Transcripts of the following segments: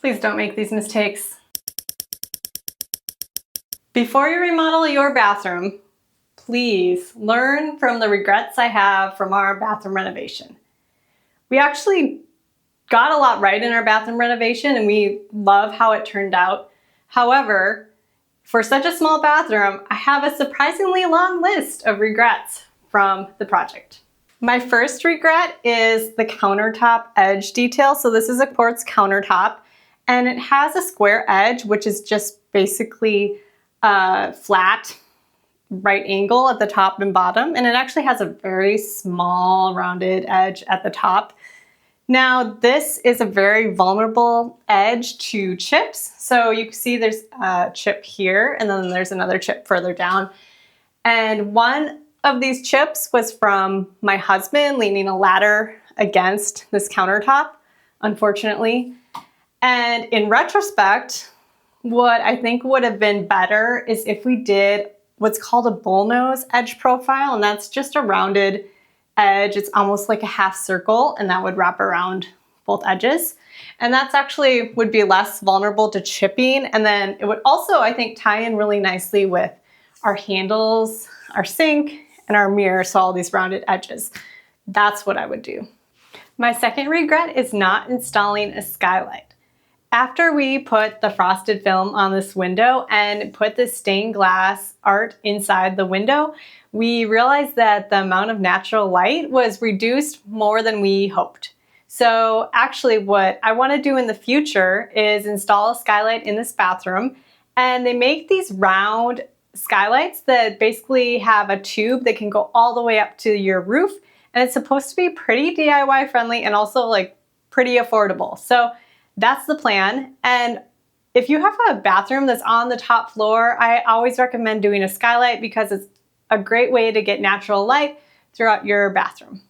Please don't make these mistakes. Before you remodel your bathroom, please learn from the regrets I have from our bathroom renovation. We actually got a lot right in our bathroom renovation and we love how it turned out. However, for such a small bathroom, I have a surprisingly long list of regrets from the project. My first regret is the countertop edge detail. So this is a quartz countertop and it has a square edge, which is just basically a flat right angle at the top and bottom. And it actually has a very small rounded edge at the top. Now, this is a very vulnerable edge to chips. So you can see there's a chip here and then there's another chip further down. And one of these chips was from my husband leaning a ladder against this countertop, unfortunately. And in retrospect, what I think would have been better is if we did what's called a bullnose edge profile, and that's just a rounded edge. It's almost like a half circle, and that would wrap around both edges. And that's actually would be less vulnerable to chipping. And then it would also, I think, tie in really nicely with our handles, our sink, and our mirror, so all these rounded edges. That's what I would do. My second regret is not installing a skylight. After we put the frosted film on this window and put the stained glass art inside the window, we realized that the amount of natural light was reduced more than we hoped. So actually what I want to do in the future is install a skylight in this bathroom, and they make these round skylights that basically have a tube that can go all the way up to your roof, and it's supposed to be pretty DIY friendly and also like pretty affordable. So that's the plan. And if you have a bathroom that's on the top floor, I always recommend doing a skylight because it's a great way to get natural light throughout your bathroom.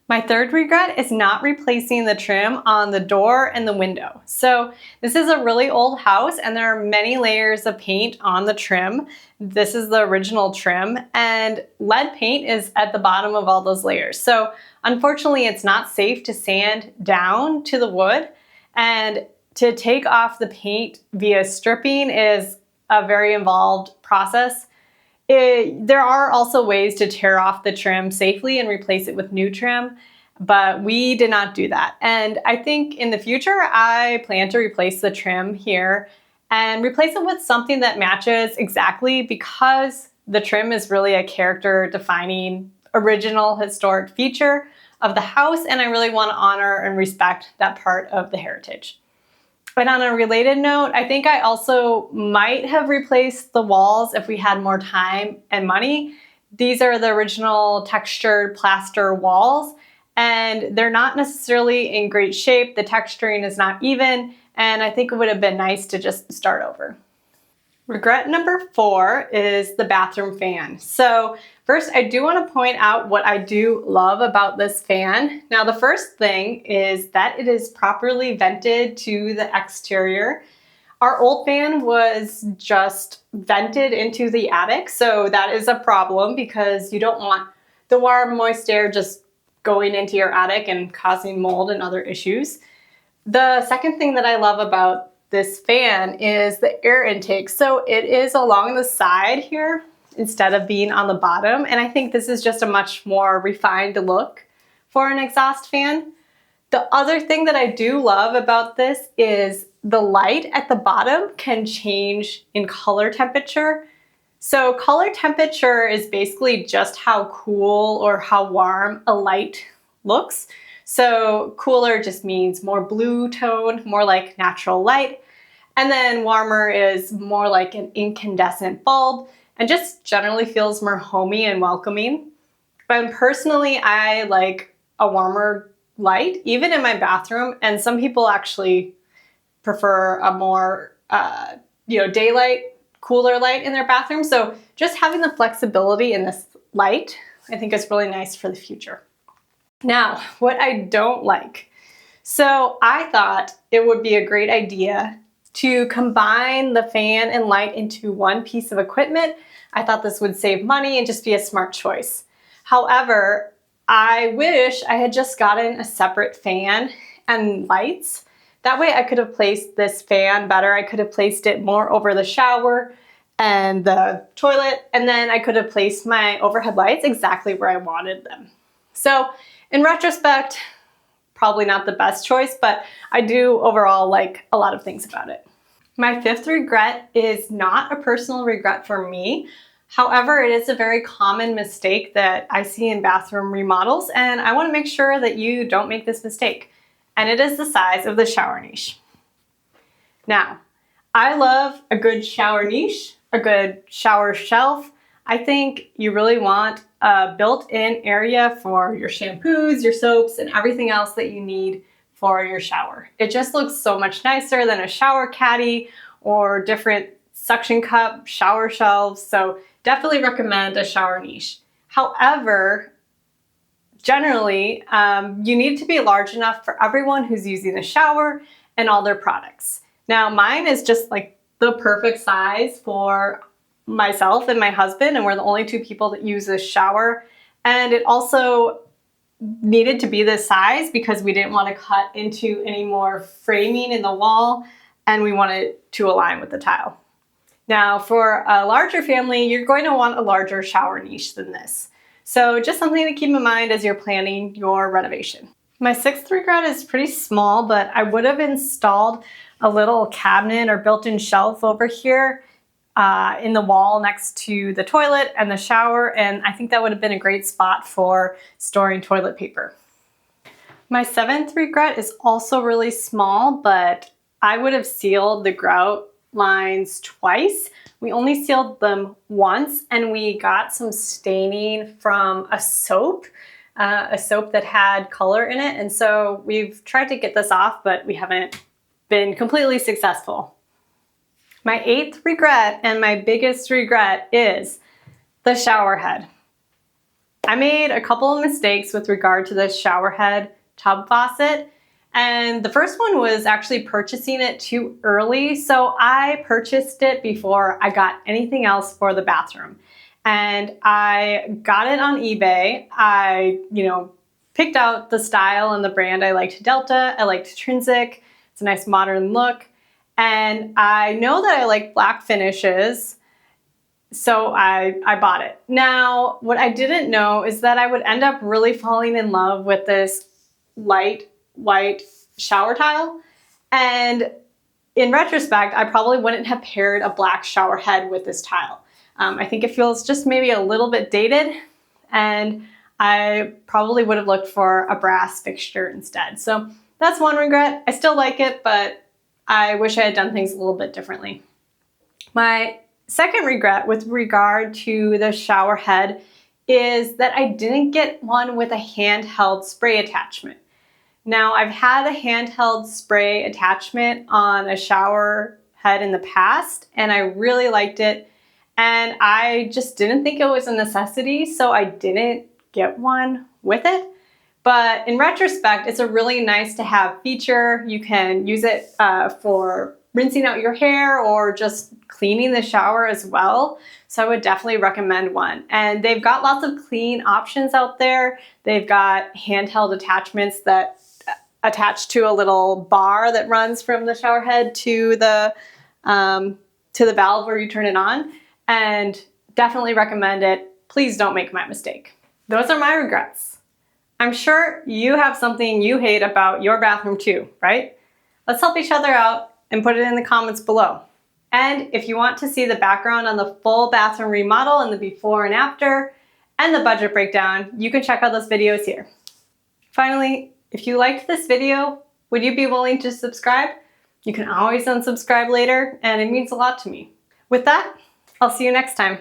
My third regret is not replacing the trim on the door and the window. So this is a really old house and there are many layers of paint on the trim. This is the original trim and lead paint is at the bottom of all those layers. So unfortunately, it's not safe to sand down to the wood, and to take off the paint via stripping is a very involved process. There are also ways to tear off the trim safely and replace it with new trim, but we did not do that. And I think in the future, I plan to replace the trim here and replace it with something that matches exactly, because the trim is really a character-defining, original historic feature of the house, and I really want to honor and respect that part of the heritage. But on a related note, I think I also might have replaced the walls if we had more time and money. These are the original textured plaster walls, and they're not necessarily in great shape. The texturing is not even, and I think it would have been nice to just start over. Regret number 4 is the bathroom fan. So first, I do want to point out what I do love about this fan. Now, the first thing is that it is properly vented to the exterior. Our old fan was just vented into the attic, so that is a problem because you don't want the warm, moist air just going into your attic and causing mold and other issues. The second thing that I love about this fan is the air intake. So it is along the side here instead of being on the bottom. And I think this is just a much more refined look for an exhaust fan. The other thing that I do love about this is the light at the bottom can change in color temperature. So color temperature is basically just how cool or how warm a light looks. So cooler just means more blue tone, more like natural light. And then warmer is more like an incandescent bulb and just generally feels more homey and welcoming. But personally, I like a warmer light, even in my bathroom. And some people actually prefer a more, daylight, cooler light in their bathroom. So just having the flexibility in this light, I think is really nice for the future. Now, what I don't like. So I thought it would be a great idea to combine the fan and light into one piece of equipment. I thought this would save money and just be a smart choice. However, I wish I had just gotten a separate fan and lights That way I could have placed this fan better. I could have placed it more over the shower and the toilet, and then I could have placed my overhead lights exactly where I wanted them. So in retrospect, probably not the best choice, but I do overall like a lot of things about it. My fifth regret is not a personal regret for me. However, it is a very common mistake that I see in bathroom remodels, and I want to make sure that you don't make this mistake. And it is the size of the shower niche. Now, I love a good shower niche, a good shower shelf. I think you really want a built-in area for your shampoos, your soaps, and everything else that you need for your shower. It just looks so much nicer than a shower caddy or different suction cup shower shelves. So definitely recommend a shower niche. However, generally, you need to be large enough for everyone who's using a shower and all their products. Now, mine is just like the perfect size for myself and my husband, and we're the only two people that use this shower. And it also needed to be this size because we didn't want to cut into any more framing in the wall, and we wanted to align with the tile. Now, for a larger family, you're going to want a larger shower niche than this. So just something to keep in mind as you're planning your renovation. My sixth regret is pretty small, but I would have installed a little cabinet or built-in shelf over here in the wall next to the toilet and the shower, and I think that would have been a great spot for storing toilet paper. My seventh regret is also really small, but I would have sealed the grout lines twice. We only sealed them once, and we got some staining from a soap that had color in it, and so we've tried to get this off, but we haven't been completely successful. My eighth regret and my biggest regret is the shower head. I made a couple of mistakes with regard to the shower head tub faucet, and the first one was actually purchasing it too early. So I purchased it before I got anything else for the bathroom, and I got it on eBay. I, picked out the style and the brand. I liked Delta, I liked Trinsic. It's a nice modern look. And I know that I like black finishes, so I bought it. Now, what I didn't know is that I would end up really falling in love with this light white shower tile. And in retrospect, I probably wouldn't have paired a black shower head with this tile. I think it feels just maybe a little bit dated, and I probably would have looked for a brass fixture instead. So that's one regret. I still like it, but I wish I had done things a little bit differently. My second regret with regard to the shower head is that I didn't get one with a handheld spray attachment. Now, I've had a handheld spray attachment on a shower head in the past, and I really liked it, and I just didn't think it was a necessity, so I didn't get one with it. But in retrospect, it's a really nice to have feature. You can use it for rinsing out your hair or just cleaning the shower as well. So I would definitely recommend one. And they've got lots of clean options out there. They've got handheld attachments that attach to a little bar that runs from the shower head to the valve where you turn it on. And definitely recommend it. Please don't make my mistake. Those are my regrets. I'm sure you have something you hate about your bathroom too, right? Let's help each other out and put it in the comments below. And if you want to see the background on the full bathroom remodel and the before and after and the budget breakdown, you can check out those videos here. Finally, if you liked this video, would you be willing to subscribe? You can always unsubscribe later, and it means a lot to me. With that, I'll see you next time.